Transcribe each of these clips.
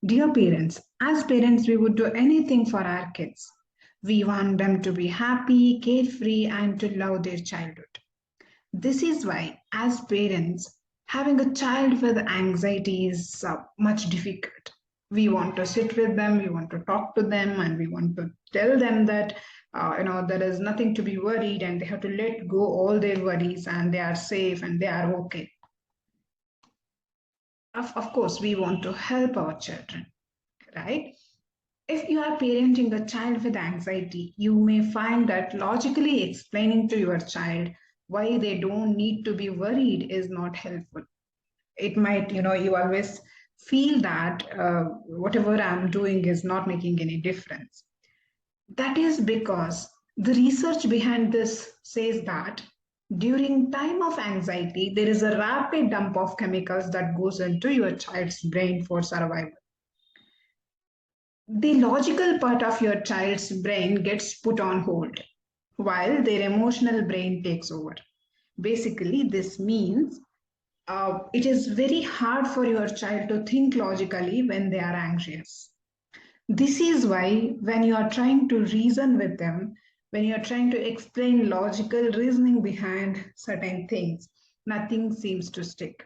Dear parents, as parents, we would do anything for our kids. We want them to be happy, carefree, and to love their childhood. This is why, as parents, having a child with anxiety is much difficult. We want to sit with them, we want to talk to them, and we want to tell them that there is nothing to be worried, and they have to let go all their worries, and they are safe and they are okay. Of course, we want to help our children, right? If you are parenting a child with anxiety, you may find that logically explaining to your child why they don't need to be worried is not helpful. It might, you always feel that whatever I'm doing is not making any difference. That is because the research behind this says that during time of anxiety, there is a rapid dump of chemicals that goes into your child's brain for survival. The logical part of your child's brain gets put on hold while their emotional brain takes over. Basically, this means it is very hard for your child to think logically when they are anxious. This is why, when you are trying to reason with them, when you are trying to explain logical reasoning behind certain things, nothing seems to stick.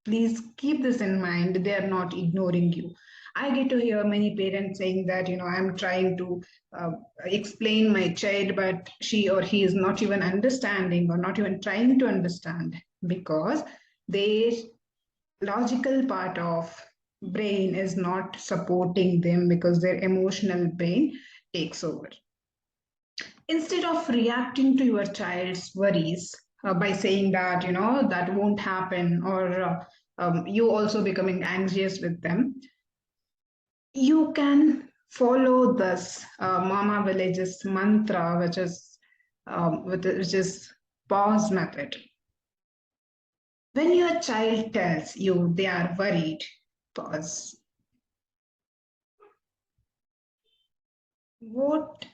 Please keep this in mind. They are not ignoring you. I get to hear many parents saying that, I'm trying to uh, explain my child, but she or he is not even understanding or not even trying to understand because their logical part of brain is not supporting them because their emotional brain takes over. Instead of reacting to your child's worries by saying that that won't happen, or you also becoming anxious with them, you can follow this Mama Village's mantra, which is pause method. When your child tells you they are worried, pause. What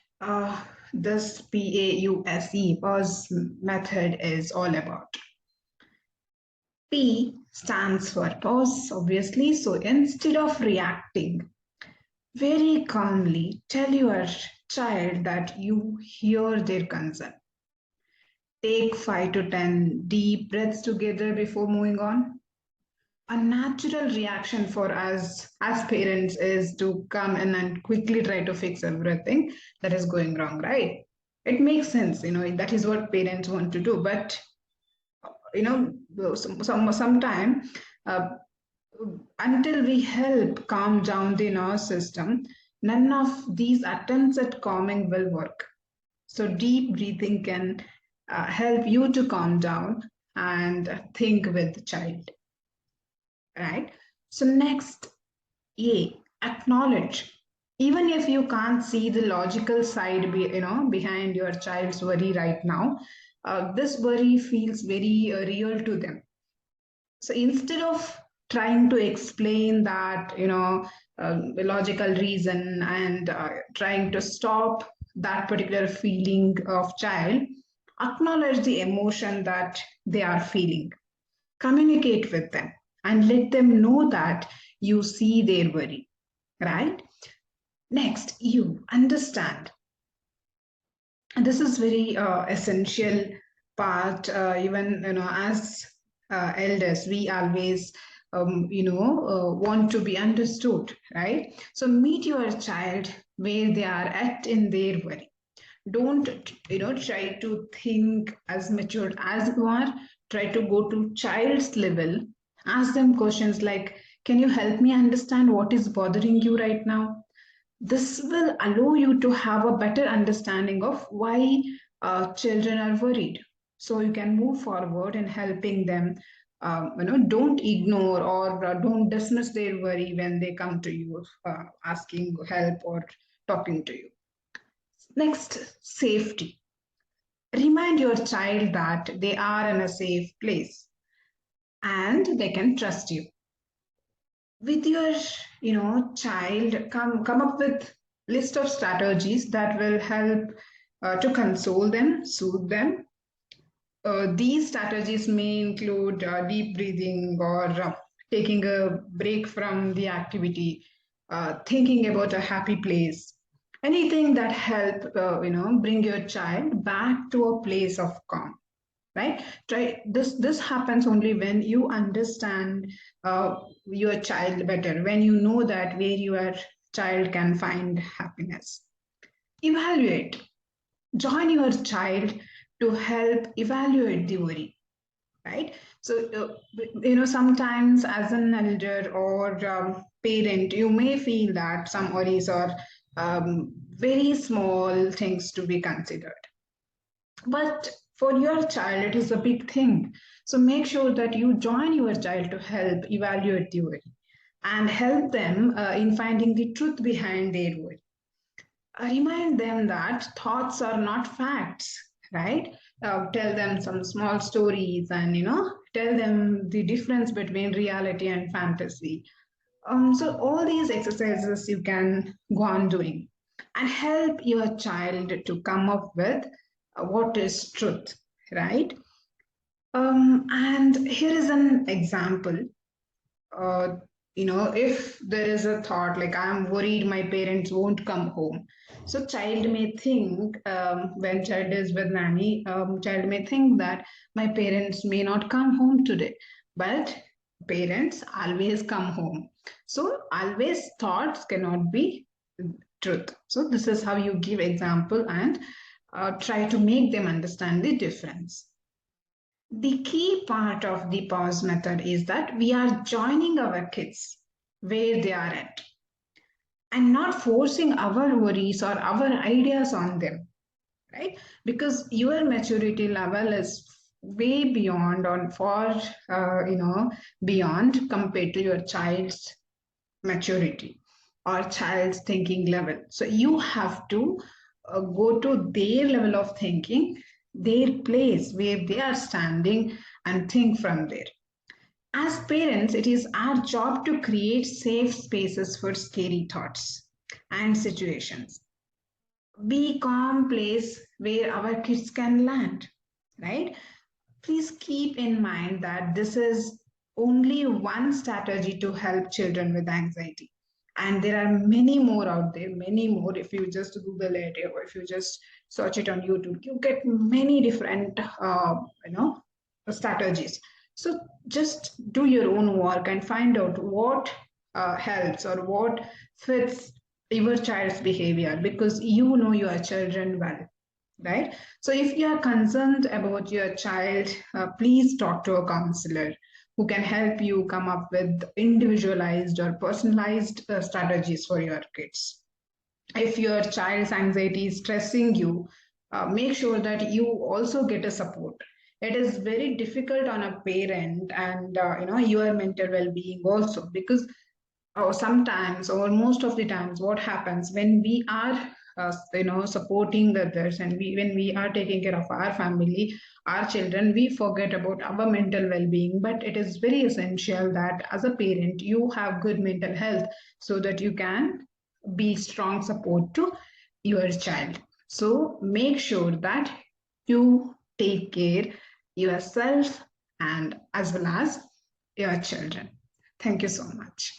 this pause method is all about. P stands for pause, obviously. So instead of reacting, very calmly tell your child that you hear their concern. Take 5 to 10 deep breaths together before moving on. A natural reaction for us as parents is to come in and quickly try to fix everything that is going wrong, right? It makes sense, that is what parents want to do. But, sometime uh, until we help calm down the nervous system, none of these attempts at calming will work. So, deep breathing can help you to calm down and think with the child, right? So, next, A, acknowledge. Even if you can't see the logical side, behind your child's worry right now, this worry feels very real to them. So instead of trying to explain that, the logical reason and trying to stop that particular feeling of child, acknowledge the emotion that they are feeling. Communicate with them and let them know that you see their worry, right? Next, you understand. And this is very essential part. Even as elders, we always want to be understood, right? So meet your child where they are at in their worry. Don't try to think as mature as you are. Try to go to child's level. Ask them questions like, can you help me understand what is bothering you right now? This will allow you to have a better understanding of why children are worried. So you can move forward in helping them. Don't ignore or don't dismiss their worry when they come to you asking help or talking to you. Next, safety. Remind your child that they are in a safe place and they can trust you. With your child, come up with list of strategies that will help to console them, soothe them. These strategies may include deep breathing or taking a break from the activity, thinking about a happy place, anything that help bring your child back to a place of calm, right? Try this happens only when you understand your child better, when you know that where your child can find happiness. Evaluate, join your child to help evaluate the worry, right? So sometimes as an elder or parent, you may feel that some worries are very small things to be considered, but for your child it is a big thing. So make sure that you join your child to help evaluate the worry and help them in finding the truth behind their worry. Remind them that thoughts are not facts, right? Tell them some small stories and tell them the difference between reality and fantasy. So all these exercises you can go on doing and help your child to come up with what is truth, right? And here is an example. uh, if there is a thought like I'm worried my parents won't come home. So child may think, when child is with nanny, child may think that my parents may not come home today, but parents always come home. So always thoughts cannot be truth. So this is how you give example and try to make them understand the difference. The key part of the pause method is that we are joining our kids where they are at and not forcing our worries or our ideas on them, right? Because your maturity level is way beyond on far, beyond compared to your child's maturity or child's thinking level. So you have to go to their level of thinking, their place where they are standing, and think from there. As parents, it is our job to create safe spaces for scary thoughts and situations. Be calm place where our kids can land, right? Please keep in mind that this is only one strategy to help children with anxiety. And there are many more out there, many more. If you just Google it or if you just search it on YouTube, you get many different, strategies. So just do your own work and find out what helps or what fits your child's behavior, because you know your children well, right? So if you are concerned about your child, please talk to a counselor who can help you come up with individualized or personalized strategies for your kids. If your child's anxiety is stressing you, make sure that you also get a support. It is very difficult on a parent and your mental well-being also, because sometimes or most of the times what happens when we are supporting the others, and when we are taking care of our family, our children, we forget about our mental well-being. But it is very essential that as a parent you have good mental health so that you can be strong support to your child. So make sure that you take care yourself and as well as your children. Thank you so much.